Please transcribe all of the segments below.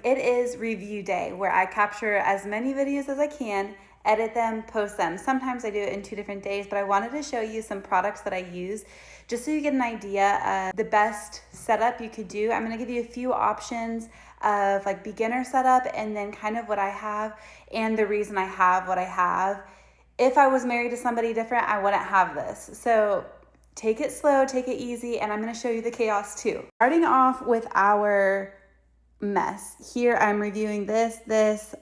it is review day where I capture as many videos as I can, edit them, post them. Sometimes I do it in 2 different days, but I wanted to show you some products that I use just so you get an idea of the best setup you could do. I'm gonna give you a few options of like beginner setup and then kind of what I have and the reason I have what I have. If I was married to somebody different, I wouldn't have this. So take it slow, take it easy, and I'm gonna show you the chaos too. Starting off with our mess. Here I'm reviewing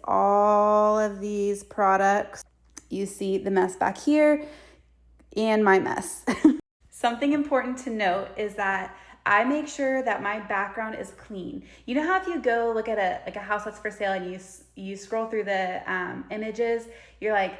all of these products. You see the mess back here and my mess. Something important to note is that I make sure that my background is clean. You know how if you go look at a house that's for sale and you scroll through the images, you're like,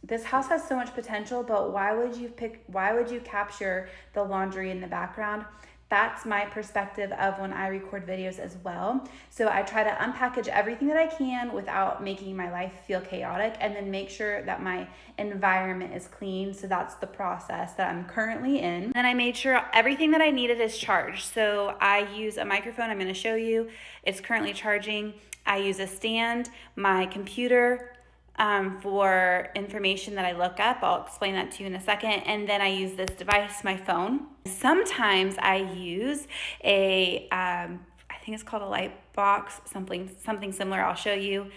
this house has so much potential, but why would you capture the laundry in the background? That's my perspective of when I record videos as well. So I try to unpackage everything that I can without making my life feel chaotic, and then make sure that my environment is clean. So that's the process that I'm currently in. And I made sure everything that I needed is charged. So I use a microphone, I'm gonna show you. It's currently charging. I use a stand, my computer, for information that I look up. I'll explain that to you in a second. And then I use this device, my phone. Sometimes I use I think it's called a light box, something similar, I'll show you,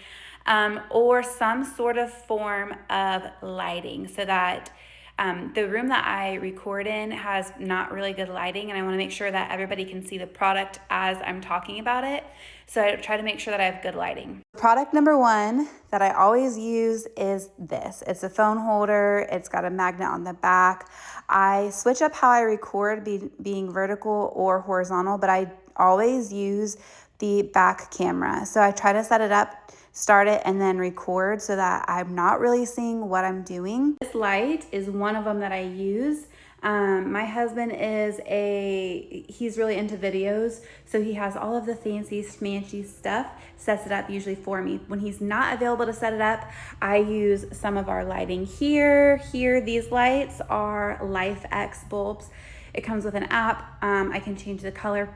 or some sort of form of lighting so that the room that I record in has not really good lighting, and I want to make sure that everybody can see the product as I'm talking about it. So I try to make sure that I have good lighting. Product number 1 that I always use is this. It's a phone holder. It's got a magnet on the back. I switch up how I record, being vertical or horizontal, but I always use the back camera. So I try to set it up, start it, and then record so that I'm not really seeing what I'm doing. This light is one of them that I use. My husband he's really into videos, so he has all of the fancy smanchy stuff, sets it up usually for me. When he's not available to set it up, I use some of our lighting here. These lights are LifeX bulbs. It comes with an app. I can change the color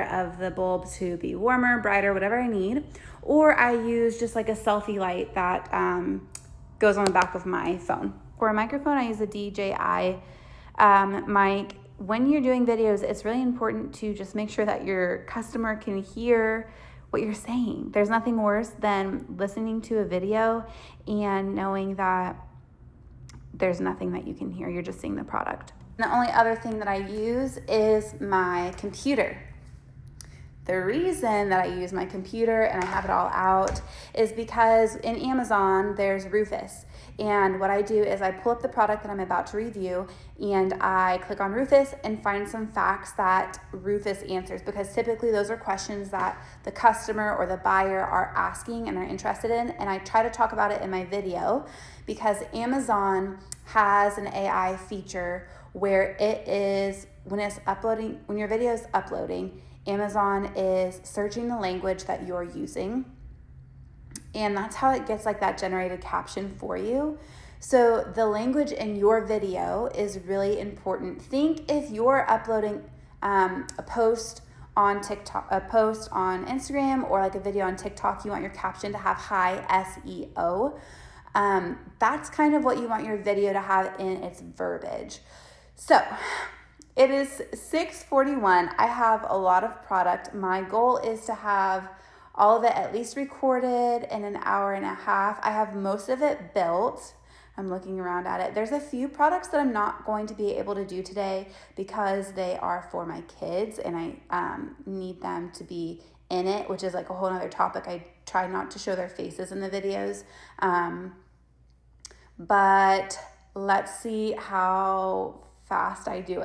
of the bulb to be warmer, brighter, whatever I need. Or I use just like a selfie light that goes on the back of my phone. For a microphone, I use a DJI mic. When you're doing videos, it's really important to just make sure that your customer can hear what you're saying. There's nothing worse than listening to a video and knowing that there's nothing that you can hear. You're just seeing the product. The only other thing that I use is my computer. The reason that I use my computer and I have it all out is because in Amazon, there's Rufus. And what I do is I pull up the product that I'm about to review and I click on Rufus and find some facts that Rufus answers, because typically those are questions that the customer or the buyer are asking and are interested in. And I try to talk about it in my video because Amazon has an AI feature where it is, when your video is uploading, Amazon is searching the language that you're using, and that's how it gets like that generated caption for you. So the language in your video is really important. Think if you're uploading a post on TikTok, a post on Instagram, or like a video on TikTok, you want your caption to have high SEO. That's kind of what you want your video to have in its verbiage. So it is 6:41. I have a lot of product. My goal is to have all of it at least recorded in an hour and a half. I have most of it built. I'm looking around at it. There's a few products that I'm not going to be able to do today because they are for my kids and I need them to be in it, which is like a whole nother topic. I try not to show their faces in the videos. But let's see how fast I do it.